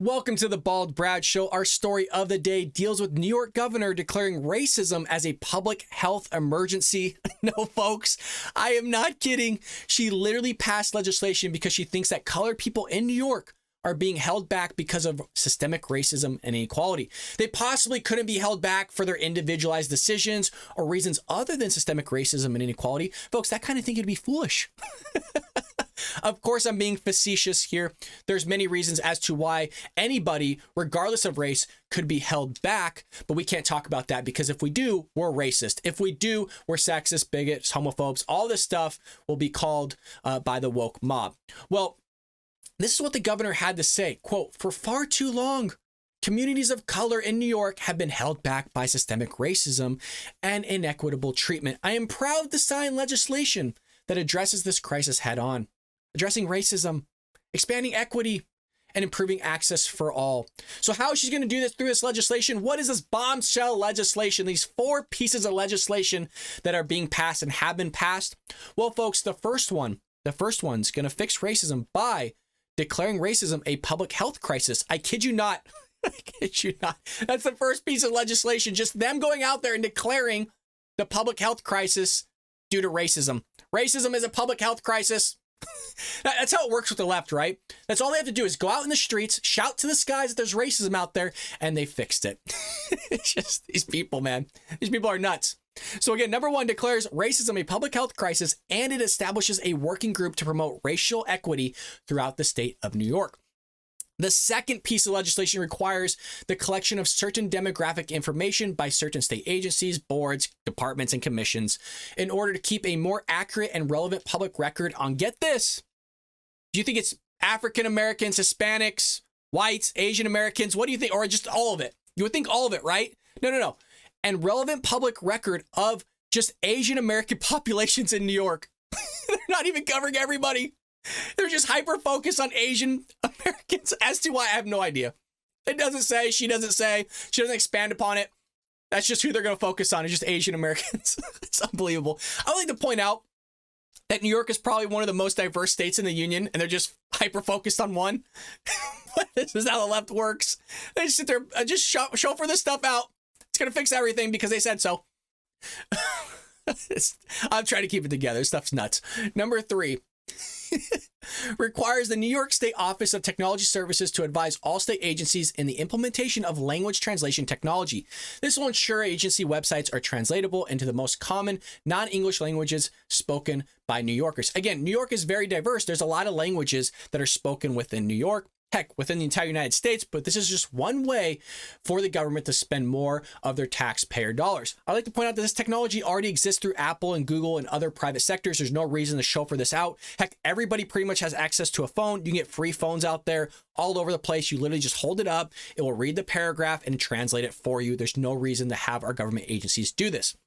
Welcome to the Bald Brad Show. Our story of the day deals with New York governor declaring racism as a public health emergency. No, folks, I am not kidding. She literally passed legislation because she thinks that colored people in New York are being held back because of systemic racism and inequality. They possibly couldn't be held back for their individualized decisions or reasons other than systemic racism and inequality. Folks, that kind of thing would be foolish. Of course, I'm being facetious here. There's many reasons as to why anybody, regardless of race, could be held back, but we can't talk about that because if we do, we're racist. If we do, we're sexist, bigots, homophobes. All this stuff will be called by the woke mob. Well, this is what the governor had to say. Quote, "For far too long, communities of color in New York have been held back by systemic racism and inequitable treatment. I am proud to sign legislation that addresses this crisis head on, addressing racism, expanding equity, and improving access for all." So how she's going to do this through this legislation? What is this bombshell legislation? These 4 pieces of legislation that are being passed and have been passed? Well, folks, the first one's going to fix racism by declaring racism a public health crisis. I kid you not. I kid you not. That's the first piece of legislation. Just them going out there and declaring the public health crisis due to racism. Racism is a public health crisis. That's how it works with the left, right? That's all they have to do is go out in the streets, shout to the skies that there's racism out there, and they fixed it. It's just these people, man. These people are nuts. So again, number 1 declares racism a public health crisis, and it establishes a working group to promote racial equity throughout the state of New York. The second piece of legislation requires the collection of certain demographic information by certain state agencies, boards, departments, and commissions in order to keep a more accurate and relevant public record on, get this, do you think it's African Americans, Hispanics, whites, Asian Americans? What do you think? Or just all of it? You would think all of it, right? No. And relevant public record of just Asian American populations in New York. They're not even covering everybody. They're just hyper-focused on Asian Americans as to why. I have no idea. It doesn't say, she doesn't expand upon it. That's just who they're going to focus on, is just Asian Americans. It's unbelievable. I would like to point out that New York is probably one of the most diverse states in the union, and they're just hyper-focused on one. This is how the left works. They just sit there and just chauffeur this stuff out. It's going to fix everything because they said so. I'm trying to keep it together. This stuff's nuts. Number 3. Requires the New York State Office of Technology Services to advise all state agencies in the implementation of language translation technology. This will ensure agency websites are translatable into the most common non-English languages spoken by New Yorkers. Again, New York is very diverse. There's a lot of languages that are spoken within New York. Heck, within the entire United States, but this is just one way for the government to spend more of their taxpayer dollars. I'd like to point out that this technology already exists through Apple and Google and other private sectors. There's no reason to chauffeur this out. Heck, everybody pretty much has access to a phone. You can get free phones out there all over the place. You literally just hold it up. It will read the paragraph and translate it for you. There's no reason to have our government agencies do this.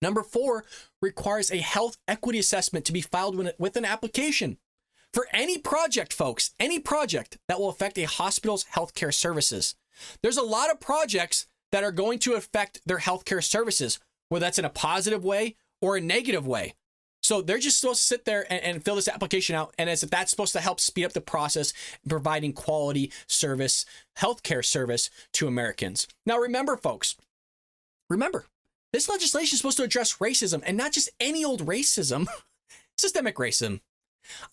Number 4 requires a health equity assessment to be filed with an application. For any project, folks, any project that will affect a hospital's healthcare services. There's a lot of projects that are going to affect their healthcare services, whether that's in a positive way or a negative way. So they're just supposed to sit there and fill this application out. And as if that's supposed to help speed up the process, providing quality service, healthcare service to Americans. Now, remember, folks, this legislation is supposed to address racism, and not just any old racism, systemic racism.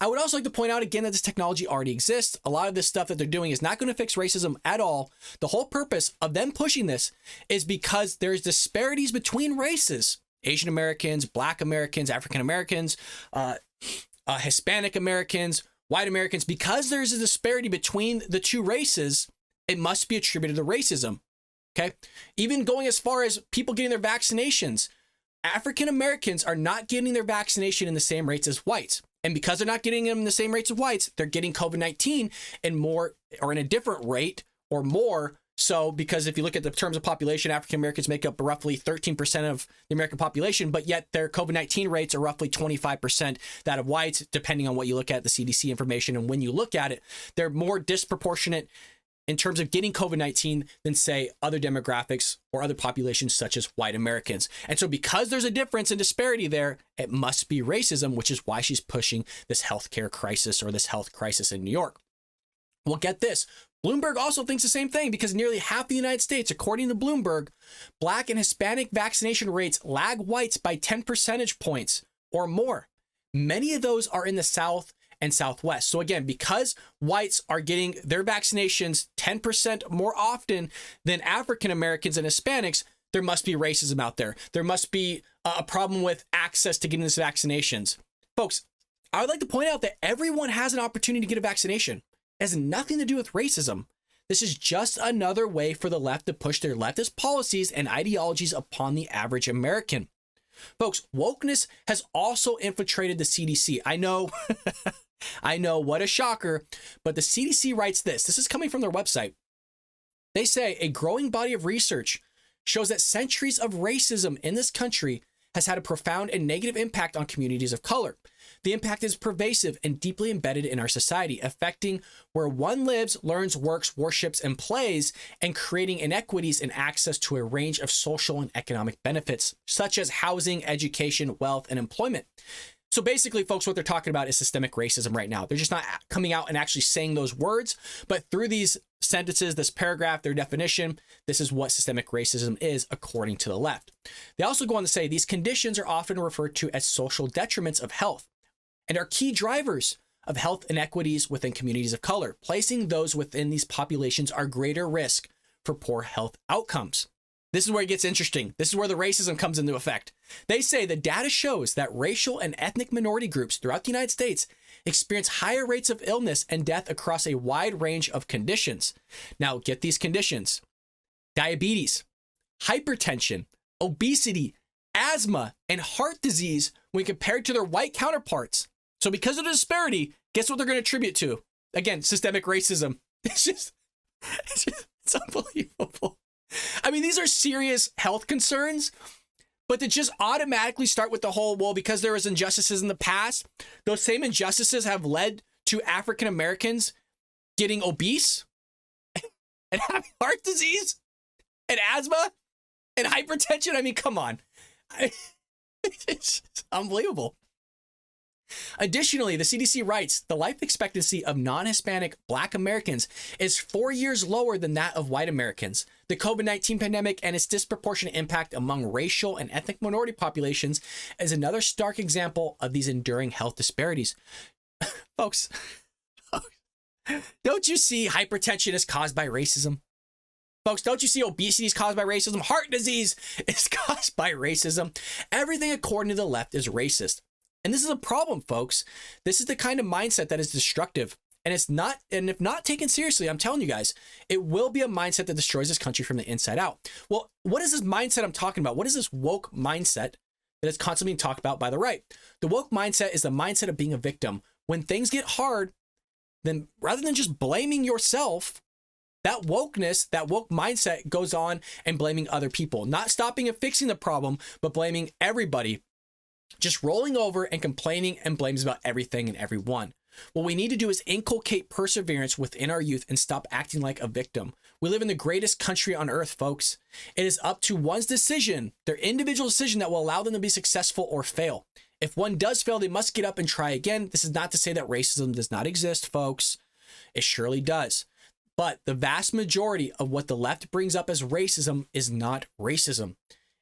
I would also like to point out again that this technology already exists. A lot of this stuff that they're doing is not going to fix racism at all. The whole purpose of them pushing this is because there's disparities between races. Asian Americans, Black Americans, African Americans, Hispanic Americans, white Americans. Because there's a disparity between the two races, it must be attributed to racism. Okay? Even going as far as people getting their vaccinations. African Americans are not getting their vaccination in the same rates as whites. And because they're not getting them in the same rates of whites, they're getting COVID-19 in more or in a different rate or more. So because if you look at the terms of population, African Americans make up roughly 13% of the American population, but yet their COVID-19 rates are roughly 25% that of whites, depending on what you look at, the CDC information. And when you look at it, they're more disproportionate in terms of getting COVID-19 than, say, other demographics or other populations such as white Americans. And so because there's a difference in disparity there, it must be racism, which is why she's pushing this healthcare crisis or this health crisis in New York. Well, get this. Bloomberg also thinks the same thing because nearly half the United States, according to Bloomberg, Black and Hispanic vaccination rates lag whites by 10 percentage points or more. Many of those are in the South and Southwest. So again, because whites are getting their vaccinations 10% more often than African Americans and Hispanics, there must be racism out there. There must be a problem with access to getting these vaccinations. Folks, I would like to point out that everyone has an opportunity to get a vaccination. It has nothing to do with racism. This is just another way for the left to push their leftist policies and ideologies upon the average American. Folks, wokeness has also infiltrated the CDC. I know, I know, what a shocker, but the CDC writes this. This is coming from their website. They say a growing body of research shows that centuries of racism in this country has had a profound and negative impact on communities of color. The impact is pervasive and deeply embedded in our society, affecting where one lives, learns, works, worships, and plays, and creating inequities in access to a range of social and economic benefits, such as housing, education, wealth, and employment. So basically, folks, what they're talking about is systemic racism right now. They're just not coming out and actually saying those words, but through these sentences, this paragraph, their definition, this is what systemic racism is according to the left. They also go on to say these conditions are often referred to as social detriments of health and are key drivers of health inequities within communities of color, placing those within these populations are greater risk for poor health outcomes. This is where it gets interesting. This is where the racism comes into effect. They say the data shows that racial and ethnic minority groups throughout the United States experience higher rates of illness and death across a wide range of conditions. Now, get these conditions: diabetes, hypertension, obesity, asthma, and heart disease when compared to their white counterparts. So because of the disparity, guess what they're going to attribute to? Again, systemic racism. It's unbelievable. I mean, these are serious health concerns, but to just automatically start with the whole, well, because there was injustices in the past, those same injustices have led to African Americans getting obese and having heart disease and asthma and hypertension. I mean, come on. It's unbelievable. Additionally, the CDC writes the life expectancy of non-Hispanic Black Americans is 4 years lower than that of white Americans. The COVID-19 pandemic and its disproportionate impact among racial and ethnic minority populations is another stark example of these enduring health disparities. Folks, don't you see hypertension is caused by racism? Folks, don't you see obesity is caused by racism? Heart disease is caused by racism. Everything according to the left is racist. And this is a problem, folks. This is the kind of mindset that is destructive. And it's not, and if not taken seriously, I'm telling you guys, it will be a mindset that destroys this country from the inside out. Well, what is this mindset I'm talking about? What is this woke mindset that is constantly being talked about by the right? The woke mindset is the mindset of being a victim. When things get hard, then rather than just blaming yourself, that wokeness, that woke mindset goes on and blaming other people, not stopping and fixing the problem, but blaming everybody, just rolling over and complaining and blames about everything and everyone. What we need to do is inculcate perseverance within our youth and stop acting like a victim. We live in the greatest country on earth, folks. It is up to one's decision, their individual decision, that will allow them to be successful or fail. If one does fail, they must get up and try again. This is not to say that racism does not exist, folks. It surely does. But the vast majority of what the left brings up as racism is not racism.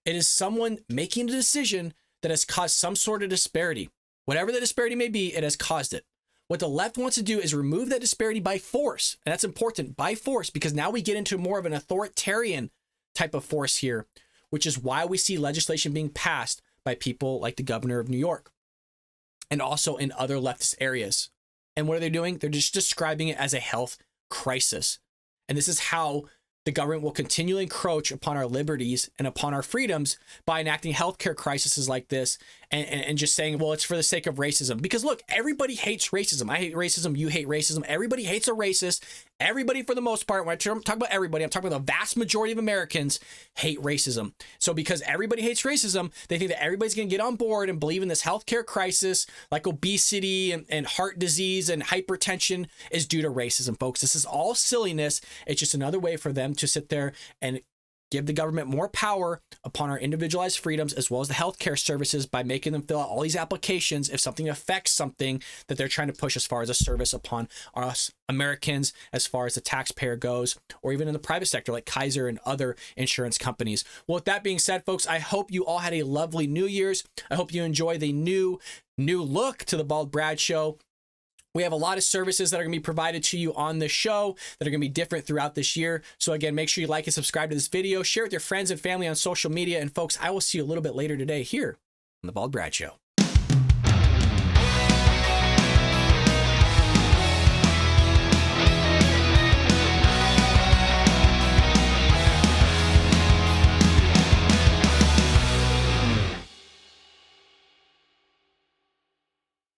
It is someone making a decision that has caused some sort of disparity. Whatever the disparity may be, it has caused it. What the left wants to do is remove that disparity by force. And that's important, by force, because now we get into more of an authoritarian type of force here, which is why we see legislation being passed by people like the governor of New York and also in other leftist areas. And what are they doing? They're just describing it as a health crisis. And this is how the government will continually encroach upon our liberties and upon our freedoms by enacting healthcare crises like this and just saying, well, it's for the sake of racism. Because look, everybody hates racism. I hate racism. You hate racism. Everybody hates a racist. Everybody, for the most part, when I talk about everybody, I'm talking about the vast majority of Americans hate racism. So because everybody hates racism, they think that everybody's going to get on board and believe in this healthcare crisis like obesity and heart disease and hypertension is due to racism, folks. This is all silliness. It's just another way for them to sit there and give the government more power upon our individualized freedoms as well as the healthcare services by making them fill out all these applications if something affects something that they're trying to push as far as a service upon us Americans, as far as the taxpayer goes, or even in the private sector like Kaiser and other insurance companies. Well, with that being said, folks, I hope you all had a lovely New Year's. I hope you enjoy the new look to the Bald Brad Show. We have a lot of services that are going to be provided to you on this show that are going to be different throughout this year. So again, make sure you like and subscribe to this video, share it with your friends and family on social media. And folks, I will see you a little bit later today here on the Bald Brad Show.